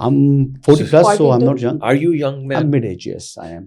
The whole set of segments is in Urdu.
I'm 40 plus, so I'm not young. Are you young man? I'm mid age, yes, I am.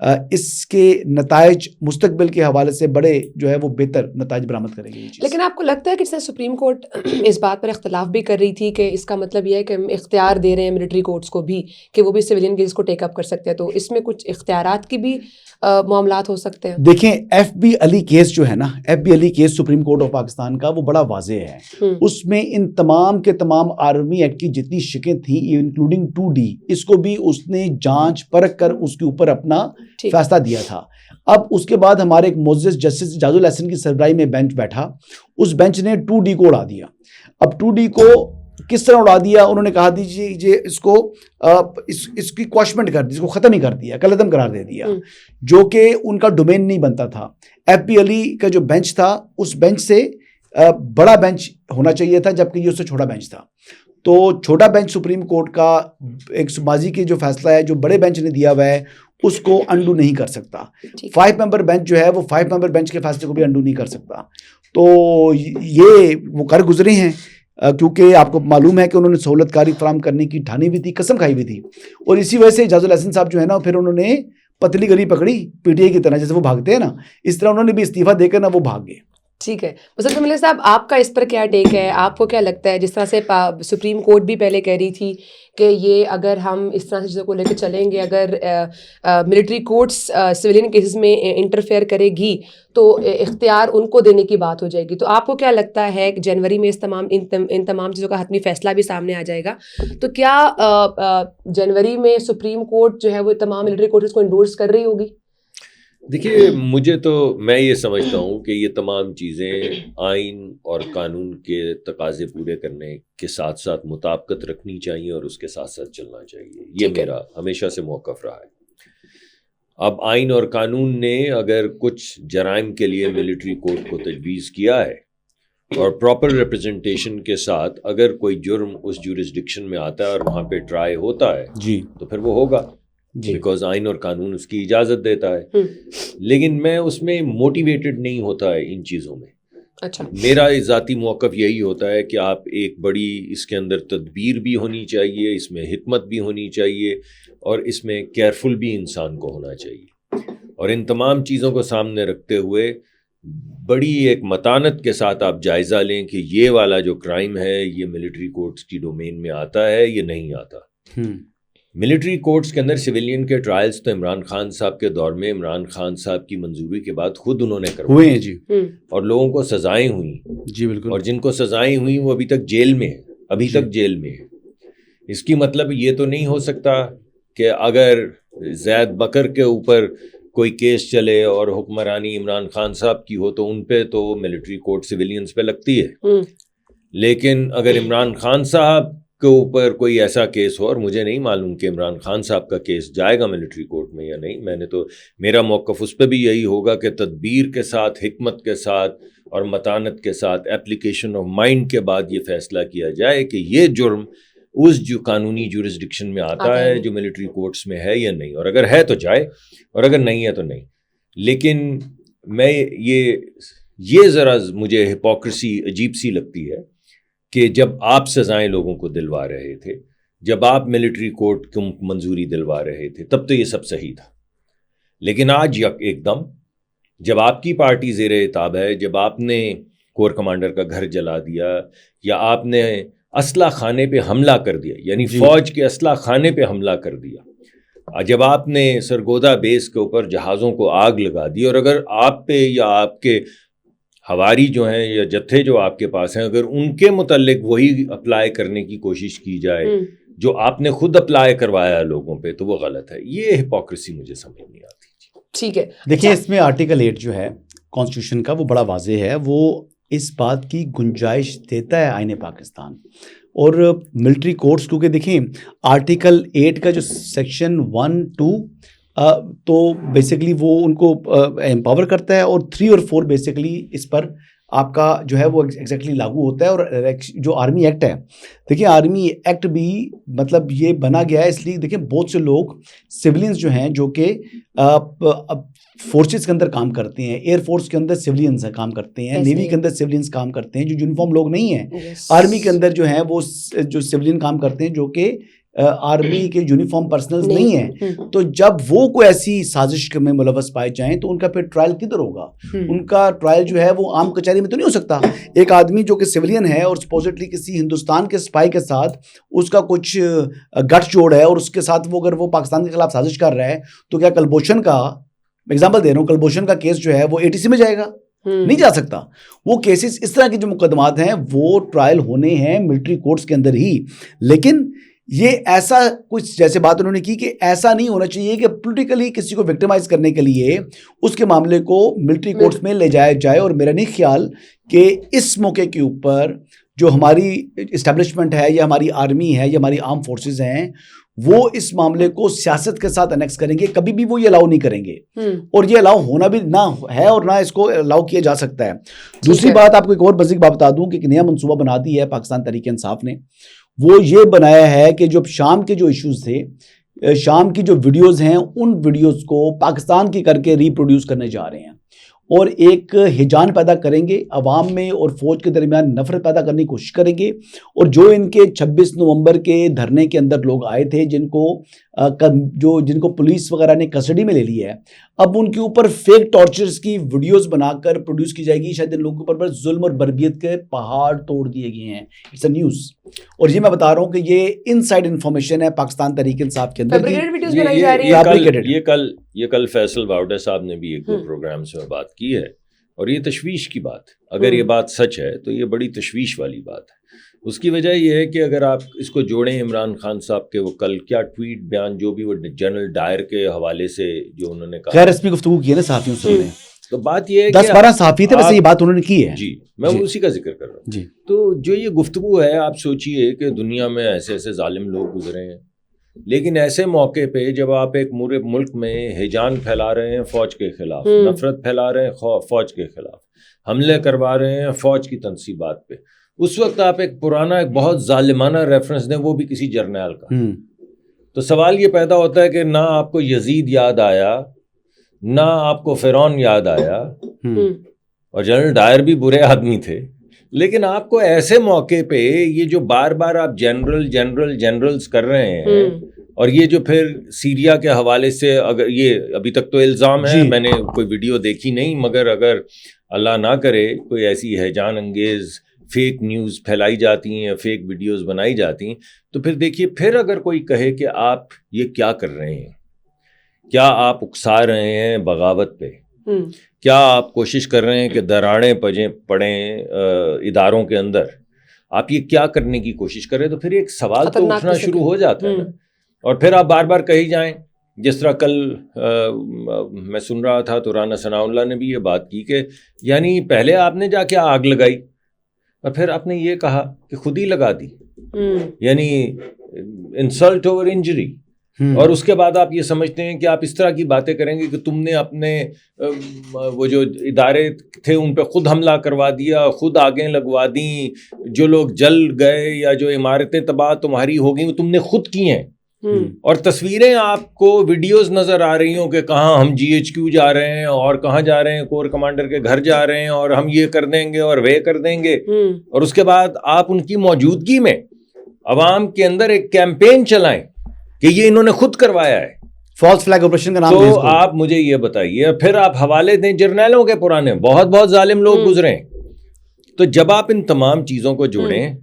اس کے نتائج مستقبل کے حوالے سے بڑے جو ہے وہ بہتر نتائج برآمد کرے گی. لیکن آپ کو لگتا ہے کہ جیسے سپریم کورٹ اس بات پر اختلاف بھی کر رہی تھی کہ اس کا مطلب یہ ہے کہ ہم اختیار دے رہے ہیں ملٹری کورٹس کو بھی کہ وہ بھی سویلین کیس کو ٹیک اپ کر سکتے ہیں, تو اس میں کچھ اختیارات کی بھی معاملات ہو سکتے ہیں؟ دیکھیں ایف بی علی کیس جو ہے نا, F B Ali case supreme court of Pakistan کا, وہ بڑا واضح ہے. اس میں ان تمام کے تمام آرمی ایکٹ کی جتنی شکیں تھیں انکلوڈنگ 2D, اس کو بھی اس نے جانچ پرکھ کر اس کے اوپر اپنا فیصلہ دیا تھا. اب اس کے بعد ہمارے ایک معزز جسٹس اعجاز الحسن کی سربراہی میں بینچ بیٹھا, اس بینچ نے 2D کو اڑا دیا. اب 2D کو کس طرح اڑا دیا؟ انہوں نے کہا دیجیے اس کو اس کی کواشمنٹ کر دی, اس کو ختم ہی کر دیا, کالعدم قرار دے دیا, جو کہ ان کا ڈومین نہیں بنتا تھا. ایف بی علی کا جو بینچ تھا اس بینچ سے بڑا بینچ ہونا چاہیے تھا, جبکہ یہ اس سے چھوٹا بینچ تھا. تو چھوٹا بینچ سپریم کورٹ کا ایک ماضی کی جو فیصلہ ہے جو بڑے بینچ نے دیا ہوا ہے اس کو انڈو نہیں کر سکتا. 5 ممبر بینچ جو ہے وہ 5 ممبر بینچ کے فیصلے کو بھی انڈو نہیں کر سکتا. تو یہ وہ کر گزرے ہیں, کیونکہ آپ کو معلوم ہے کہ انہوں نے سہولت کاری فراہم کرنے کی ٹھانی ہوئی تھی, قسم کھائی ہوئی تھی, اور اسی وجہ سے اعجاز الحسن صاحب جو ہے نا پھر انہوں نے پتلی گری پکڑی پی ٹی آئی کی طرح, جیسے وہ بھاگتے ہیں نا, اس طرح انہوں نے بھی استعفیٰ دے کر نا وہ بھاگ گئے. ٹھیک ہے. مسعود ملک صاحب, آپ کا اس پر کیا ٹیک ہے؟ آپ کو کیا لگتا ہے, جس طرح سے سپریم کورٹ بھی پہلے کہہ رہی تھی کہ یہ اگر ہم اس طرح سے چیزوں کو لے کے چلیں گے, اگر ملٹری کورٹس سویلین کیسز میں انٹرفیئر کرے گی تو اختیار ان کو دینے کی بات ہو جائے گی, تو آپ کو کیا لگتا ہے کہ جنوری میں ان تمام چیزوں کا حتمی فیصلہ بھی سامنے آ جائے گا, تو کیا جنوری میں سپریم کورٹ جو ہے وہ تمام ملٹری کورٹس کو انڈورس کر رہی ہوگی؟ دیکھیے مجھے تو میں یہ سمجھتا ہوں کہ یہ تمام چیزیں آئین اور قانون کے تقاضے پورے کرنے کے ساتھ ساتھ مطابقت رکھنی چاہیے اور اس کے ساتھ ساتھ چلنا چاہیے. یہ میرا ہمیشہ سے موقف رہا ہے. اب آئین اور قانون نے اگر کچھ جرائم کے لیے ملٹری کورٹ کو تجویز کیا ہے اور پراپر ریپرزنٹیشن کے ساتھ اگر کوئی جرم اس جورسڈکشن میں آتا ہے اور وہاں پہ ٹرائی ہوتا ہے جی تو پھر وہ ہوگا, بیکاز آئین اور قانون اس کی اجازت دیتا ہے. لیکن میں اس میں موٹیویٹڈ نہیں ہوتا ہے ان چیزوں میں. اچھا, میرا ذاتی موقف یہی ہوتا ہے کہ آپ ایک بڑی اس کے اندر تدبیر بھی ہونی چاہیے, اس میں حکمت بھی ہونی چاہیے, اور اس میں کیئرفل بھی انسان کو ہونا چاہیے. اور ان تمام چیزوں کو سامنے رکھتے ہوئے بڑی ایک متانت کے ساتھ آپ جائزہ لیں کہ یہ والا جو کرائم ہے یہ ملٹری کورٹس کی ڈومین میں آتا ہے, یہ نہیں آتا. ملٹری کورٹس کے اندر سویلین کے ٹرائلز تو عمران خان صاحب کے دور میں عمران خان صاحب کی منظوری کے بعد خود انہوں نے ہوئے ہیں جی, اور لوگوں کو سزائیں ہوئیں جی بالکل, اور جن کو سزائیں ہوئیں وہ ابھی تک جیل میں ہیں, ابھی تک جیل میں ہیں. اس کی مطلب یہ تو نہیں ہو سکتا کہ اگر زید بکر کے اوپر کوئی کیس چلے اور حکمرانی عمران خان صاحب کی ہو تو ان پہ تو ملٹری کورٹ سویلینز پہ لگتی ہے, لیکن اگر عمران خان صاحب کے اوپر کوئی ایسا کیس ہو, اور مجھے نہیں معلوم کہ عمران خان صاحب کا کیس جائے گا ملٹری کورٹ میں یا نہیں, میں نے تو میرا موقف اس پہ بھی یہی ہوگا کہ تدبیر کے ساتھ, حکمت کے ساتھ اور متانت کے ساتھ ایپلیکیشن آف مائنڈ کے بعد یہ فیصلہ کیا جائے کہ یہ جرم اس جو قانونی جورسڈکشن میں آتا ہے جو ملٹری کورٹس میں ہے یا نہیں, اور اگر ہے تو جائے اور اگر نہیں ہے تو نہیں. لیکن میں یہ ذرا مجھے ہپوکریسی عجیب سی لگتی ہے کہ جب آپ سزائیں لوگوں کو دلوا رہے تھے, جب آپ ملٹری کورٹ کو منظوری دلوا رہے تھے, تب تو یہ سب صحیح تھا. لیکن آج ایک دم جب آپ کی پارٹی زیر اعتاب ہے, جب آپ نے کور کمانڈر کا گھر جلا دیا یا آپ نے اسلحہ خانے پہ حملہ کر دیا, یعنی فوج کے اسلحہ خانے پہ حملہ کر دیا, جب آپ نے سرگودا بیس کے اوپر جہازوں کو آگ لگا دی, اور اگر آپ پہ یا آپ کے ہواری جو ہیں یا جتھے جو آپ کے پاس ہیں اگر ان کے متعلق وہی اپلائی کرنے کی کوشش کی جائے جو آپ نے خود اپلائی کروایا لوگوں پہ, تو وہ غلط ہے. یہ ہپوکریسی مجھے سمجھ نہیں آتی. ٹھیک ہے, دیکھیں اس میں آرٹیکل 8 جو ہے کانسٹیٹیوشن کا وہ بڑا واضح ہے, وہ اس بات کی گنجائش دیتا ہے آئین پاکستان اور ملٹری کورٹس, کیونکہ دیکھیں آرٹیکل 8 کا جو سیکشن 1-2 تو بیسیکلی وہ ان کو امپاور کرتا ہے, اور 3 اور 4 بیسیکلی اس پر آپ کا جو ہے وہ ایگزیکٹلی لاگو ہوتا ہے. اور جو آرمی ایکٹ ہے, دیکھیں آرمی ایکٹ بھی مطلب یہ بنا گیا ہے اس لیے دیکھیں بہت سے لوگ سولینز جو ہیں جو کہ فورسز کے اندر کام کرتے ہیں, ایئر فورس کے اندر سولینز کام کرتے ہیں, نیوی کے اندر سولینز کام کرتے ہیں جو یونیفارم لوگ نہیں ہیں, آرمی کے اندر جو ہیں وہ جو سولین کام کرتے ہیں جو کہ آرمی کے یونیفارم پرسنلز نہیں ہیں. تو جب وہ کوئی ایسی سازش میں ملوث پائے جائیں تو ان کا پھر ٹرائل کدھر ہوگا؟ ان کا ٹرائل جو ہے وہ عام کچہری میں تو نہیں ہو سکتا. ایک آدمی جو کہ سویلین ہے اور سپوزٹلی کسی ہندوستان کے سپاہی کے ساتھ اس کا کچھ گٹھ جوڑ ہے اور اس کے ساتھ وہ اگر وہ پاکستان کے خلاف سازش کر رہا ہے تو کیا کلبھوشن کا ایگزامپل دے رہا ہوں, کلبھوشن کا کیس جو ہے وہ ATC میں جائے گا؟ نہیں جا سکتا. وہ کیسز اس طرح کے جو مقدمات ہیں وہ ٹرائل ہونے ہیں ملٹری کورٹس کے اندر ہی. لیکن یہ ایسا کچھ جیسے بات انہوں نے کی کہ ایسا نہیں ہونا چاہیے کہ پولیٹیکلی کسی کو وکٹمائز کرنے کے لیے اس کے معاملے کو ملٹری کورٹس میں لے جایا جائے. اور میرا نہیں خیال کہ اس موقع کے اوپر جو ہماری اسٹیبلشمنٹ ہے یا ہماری آرمی ہے یا ہماری آرم فورسز ہیں وہ اس معاملے کو سیاست کے ساتھ انیکس کریں گے. کبھی بھی وہ یہ الاؤ نہیں کریں گے اور یہ الاؤ ہونا بھی نہ ہے اور نہ اس کو الاؤ کیا جا سکتا ہے. دوسری بات آپ کو ایک اور بزک بات بتا دوں کہ ایک نیا منصوبہ بنا دی ہے پاکستان تحریک انصاف نے. وہ یہ بنایا ہے کہ جو شام کے جو ایشوز تھے, شام کی جو ویڈیوز ہیں ان ویڈیوز کو پاکستان کی کر کے ریپروڈیوس کرنے جا رہے ہیں اور ایک ہجان پیدا کریں گے عوام میں اور فوج کے درمیان نفرت پیدا کرنے کی کوشش کریں گے. اور جو ان کے 26 نومبر کے دھرنے کے اندر لوگ آئے تھے جن کو پولیس وغیرہ نے کسٹڈی میں لے لی ہے, اب ان کے اوپر فیک ٹارچرز کی ویڈیوز بنا کر پروڈیوس کی جائے گی. شاید ان لوگوں کے اوپر ظلم اور بربریت کے پہاڑ توڑ دیے گئے ہیں. It's a news. اور یہ میں بتا رہا ہوں کہ یہ ان سائڈ انفارمیشن ہے پاکستان تحریک انصاف کے اندر. یہ کل فیصل باوڈا صاحب نے بھی ایک دو پروگرامز میں بات کی ہے اور یہ تشویش کی بات, اگر یہ بات سچ ہے تو یہ بڑی تشویش والی بات ہے. اس کی وجہ یہ ہے کہ اگر آپ اس کو جوڑیں عمران خان صاحب کے وہ کل کیا ٹویٹ بیان جو بھی وہ جنرل ڈائر کے حوالے سے جو انہوں نے کہا, غیر رسمی گفتگو کی ہے نا صحافیوں سے, تو بات یہ ہے 10-12 صحافی تھے ویسے یہ بات انہوں نے کی ہے. جی میں اسی کا ذکر کر رہا ہوں. جی تو جو یہ گفتگو ہے آپ سوچئے کہ دنیا میں ایسے ایسے ظالم لوگ گزرے ہیں, لیکن ایسے موقع پہ جب آپ ایک پورے ملک میں ہیجان پھیلا رہے ہیں فوج کے خلاف, نفرت پھیلا رہے ہیں فوج کے خلاف, حملے کروا رہے ہیں فوج کی تنصیبات پہ, اس وقت آپ ایک پرانا ایک بہت ظالمانہ ریفرنس دیں وہ بھی کسی جرنیل کا, تو سوال یہ پیدا ہوتا ہے کہ نہ آپ کو یزید یاد آیا نہ آپ کو فرعون یاد آیا, اور جنرل ڈائر بھی برے آدمی تھے, لیکن آپ کو ایسے موقع پہ یہ جو بار بار آپ جنرلز کر رہے ہیں, اور یہ جو پھر سیریا کے حوالے سے اگر یہ ابھی تک تو الزام ہے, میں نے کوئی ویڈیو دیکھی نہیں, مگر اگر اللہ نہ کرے کوئی ایسی ہیجان انگیز فیک نیوز پھیلائی جاتی ہیں, فیک ویڈیوز بنائی جاتی ہیں, تو پھر دیکھیے پھر اگر کوئی کہے کہ آپ یہ کیا کر رہے ہیں, کیا آپ اکسا رہے ہیں بغاوت پہ, کیا آپ کوشش کر رہے ہیں کہ دراڑیں پڑیں اداروں کے اندر, آپ یہ کیا کرنے کی کوشش کر رہے ہیں, تو پھر ایک سوال تو اٹھنا شروع ہو جاتا ہے نا. اور پھر آپ بار بار کہی جائیں, جس طرح کل میں سن رہا تھا تو رانا ثناء اللہ نے بھی یہ بات کی کہ یعنی پہلے آپ نے جا کے آگ لگائی اور پھر آپ نے یہ کہا کہ خود ہی لگا دی, یعنی انسلٹ اوور انجری, اور اس کے بعد آپ یہ سمجھتے ہیں کہ آپ اس طرح کی باتیں کریں گے کہ تم نے اپنے وہ جو ادارے تھے ان پہ خود حملہ کروا دیا, خود آگیں لگوا دیں, جو لوگ جل گئے یا جو عمارتیں تباہ تمہاری ہو گئیں وہ تم نے خود کی ہیں, اور تصویریں آپ کو ویڈیوز نظر آ رہی ہوں کہ کہاں ہم GHQ جا رہے ہیں اور کہاں جا رہے ہیں, کور کمانڈر کے گھر جا رہے ہیں اور ہم یہ کر دیں گے اور وہ کر دیں گے, اور اس کے بعد آپ ان کی موجودگی میں عوام کے اندر ایک کیمپین چلائیں کہ یہ انہوں نے خود کروایا ہے, فالس فلیگ آپریشن کا نام. تو آپ مجھے یہ بتائیے, پھر آپ حوالے دیں جرنیلوں کے پرانے, بہت ظالم لوگ گزرے ہیں, تو جب آپ ان تمام چیزوں کو جوڑیں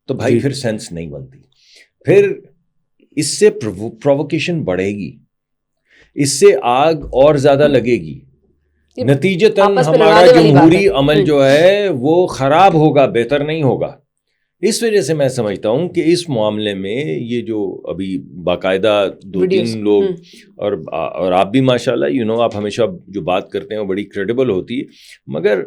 تو بھائی پھر سینس نہیں بنتی, پھر اس سے پرووکیشن بڑھے گی, اس سے آگ اور زیادہ لگے گی, نتیجتاً ہمارا جمہوری عمل جو ہے وہ خراب ہوگا, بہتر نہیں ہوگا. اس وجہ سے میں سمجھتا ہوں کہ اس معاملے میں یہ جو ابھی باقاعدہ 2-3 لوگ اور آپ بھی ماشاءاللہ آپ ہمیشہ جو بات کرتے ہیں وہ بڑی کریڈیبل ہوتی ہے, مگر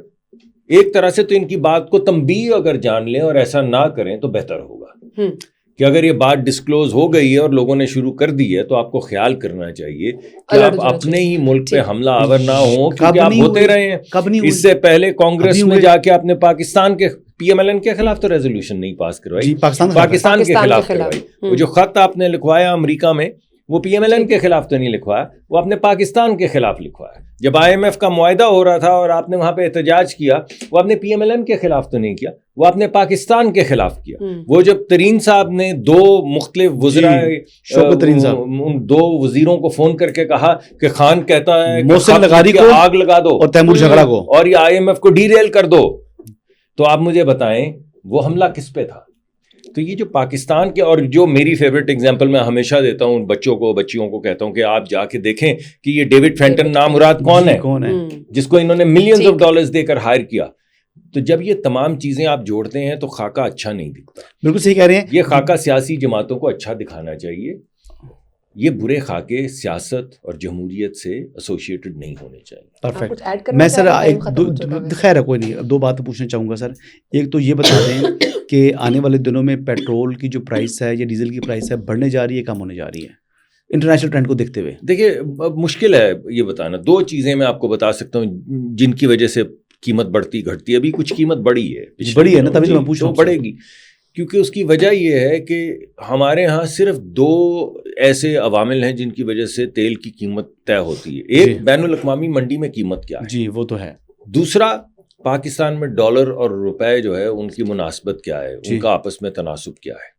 ایک طرح سے تو ان کی بات کو تنبیہ اگر جان لیں اور ایسا نہ کریں تو بہتر ہوگا کہ اگر یہ بات ڈسکلوز ہو گئی ہے اور لوگوں نے شروع کر دی ہے تو آپ کو خیال کرنا چاہیے کہ آپ اپنے ہی ملک پہ حملہ آور نہ ہوں, کیونکہ آپ ہوتے رہے ہیں. اس سے پہلے کانگریس میں جا کے آپ نے پاکستان کے PMLN کے خلاف تو ریزولوشن نہیں پاس کروائی, پاکستان کے خلاف کروائی. وہ جو خط آپ نے لکھوایا امریکہ میں وہ PMLN کے خلاف تو نہیں لکھوایا, وہ آپ نے پاکستان کے خلاف لکھوایا. جب IMF کا معاہدہ ہو رہا تھا اور آپ نے وہاں پہ احتجاج کیا, وہ آپ نے PMLN کے خلاف تو نہیں کیا, وہ آپ نے پاکستان کے خلاف کیا. وہ جب ترین صاحب نے 2 مختلف وزراء ان 2 وزیروں کو فون کر کے کہا کہ خان کہتا ہے محسن لغاری کو آگ لگا دو اور تیمور جھگڑا کو اور یہ IMF کو ڈی ریل کر دو, تو آپ مجھے بتائیں وہ حملہ کس پہ تھا؟ تو یہ جو پاکستان کے, اور جو میری فیوریٹ ایگزامپل میں ہمیشہ دیتا ہوں بچوں کو بچیوں کو کہتا ہوں کہ آپ جا کے دیکھیں کہ یہ ڈیوڈ فینٹن نامراد کون ہے جس کو انہوں نے ملینز آف ڈالرز دے کر ہائر کیا. تو جب یہ تمام چیزیں آپ جوڑتے ہیں تو خاکہ اچھا نہیں دکھتا. بالکل صحیح کہہ رہے ہیں. یہ خاکہ سیاسی جماعتوں کو اچھا دکھانا چاہیے. یہ برے خاکے سیاست اور جمہوریت سے ایسوسیٹڈ نہیں ہونے چاہیے. پرفیکٹ. میں سر خیر ہے کوئی نہیں, 2 باتیں پوچھنا چاہوں گا سر. ایک تو یہ بتا دیں کہ آنے والے دنوں میں پیٹرول کی جو پرائس ہے یا ڈیزل کی پرائس ہے بڑھنے جا رہی ہے کم ہونے جا رہی ہے انٹرنیشنل ٹرینڈ کو دیکھتے ہوئے؟ دیکھیے مشکل ہے یہ بتانا. 2 چیزیں میں آپ کو بتا سکتا ہوں جن کی وجہ سے قیمت بڑھتی گھٹتی ہے. ابھی کچھ قیمت بڑھی ہے نا, تبھی میں پوچھ رہا ہوں. بڑھے گی کیونکہ اس کی وجہ یہ ہے کہ ہمارے ہاں صرف 2 ایسے عوامل ہیں جن کی وجہ سے تیل کی قیمت طے ہوتی ہے. ایک بین الاقوامی منڈی میں قیمت کیا ہے, جی وہ تو ہے. دوسرا پاکستان میں ڈالر اور روپے جو ہے ان کی مناسبت کیا ہے, ان کا آپس میں تناسب کیا ہے.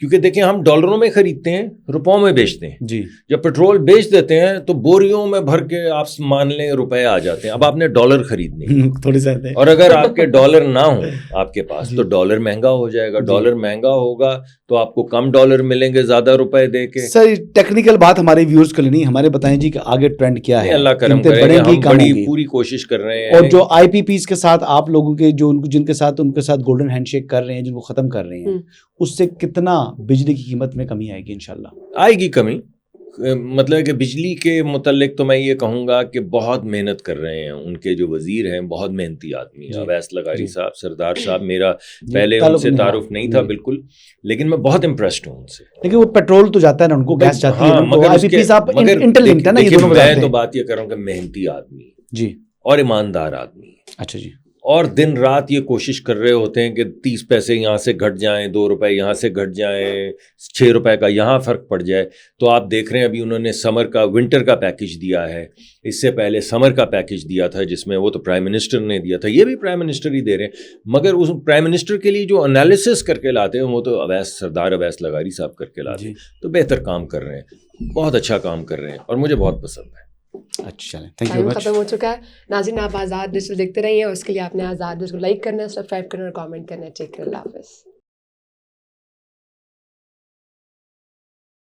کیونکہ دیکھیں ہم ڈالروں میں خریدتے ہیں, روپوں میں بیچتے ہیں. جی جب پیٹرول بیچ دیتے ہیں تو بوریوں میں بھر کے آپ مان لیں روپے آ جاتے ہیں. اب آپ نے ڈالر خریدنے تھوڑی سا, اور اگر آپ کے ڈالر نہ ہوں آپ کے پاس تو ڈالر مہنگا ہو جائے گا. ڈالر مہنگا ہوگا تو آپ کو کم ڈالر ملیں گے زیادہ روپے دے کے. سر ٹیکنیکل بات ہمارے ویورز کے لیے نہیں, ہمارے بتائیں جی کہ آگے ٹرینڈ کیا ہے. اللہ کرم کرے, ہم بڑی پوری کوشش کر رہے ہیں. اور جو IPPs کے ساتھ آپ لوگوں کے جو جن کے ساتھ ان کے ساتھ گولڈن ہینڈ شیک کر رہے ہیں, جن کو ختم کر رہے ہیں, اس سے کتنا بجلی کی قیمت میں کمی آئے گی انشاءاللہ؟ آئے گی کمی. مطلب کہ بجلی کے متعلق تو میں یہ کہوں گا کہ بہت محنت کر رہے ہیں. ان کے جو وزیر ہیں بہت محنتی آدمی ہیں, اویس لغاری صاحب, سردار صاحب. میرا پہلے ان سے تعارف نہیں تھا بالکل, لیکن میں بہت امپریسڈ ہوں ان سے. لیکن وہ پیٹرول تو جاتا ہے نا, ان کو گیس جاتی ہے. میں تو بات یہ کر رہا ہوں کہ محنتی آدمی جی اور ایماندار آدمی. اچھا جی. اور دن رات یہ کوشش کر رہے ہوتے ہیں کہ 30 پیسے یہاں سے گھٹ جائیں, 2 روپے یہاں سے گھٹ جائیں, 6 روپے کا یہاں فرق پڑ جائے. تو آپ دیکھ رہے ہیں ابھی انہوں نے ونٹر کا پیکیج دیا ہے. اس سے پہلے سمر کا پیکیج دیا تھا جس میں وہ تو پرائم منسٹر نے دیا تھا, یہ بھی پرائم منسٹر ہی دے رہے ہیں. مگر اس پرائم منسٹر کے لیے جو انالیسس کر کے لاتے ہیں وہ تو سردار اویس لغاری صاحب کر کے لاتے ہیں. تو بہتر کام کر رہے ہیں, بہت اچھا کام کر رہے ہیں اور مجھے بہت پسند ہے. اچھا, تھینک یو. ختم ہو چکا ہے. ناظرین آپ آزاد ڈیجیٹل دیکھتے رہیے, اور اس کے لیے آپ نے آزاد ڈیجیٹل کو لائک کرنا ہے, سبسکرائب کرنا اور کامنٹ کرنا ہے. ٹیک کیئر, اللہ حافظ.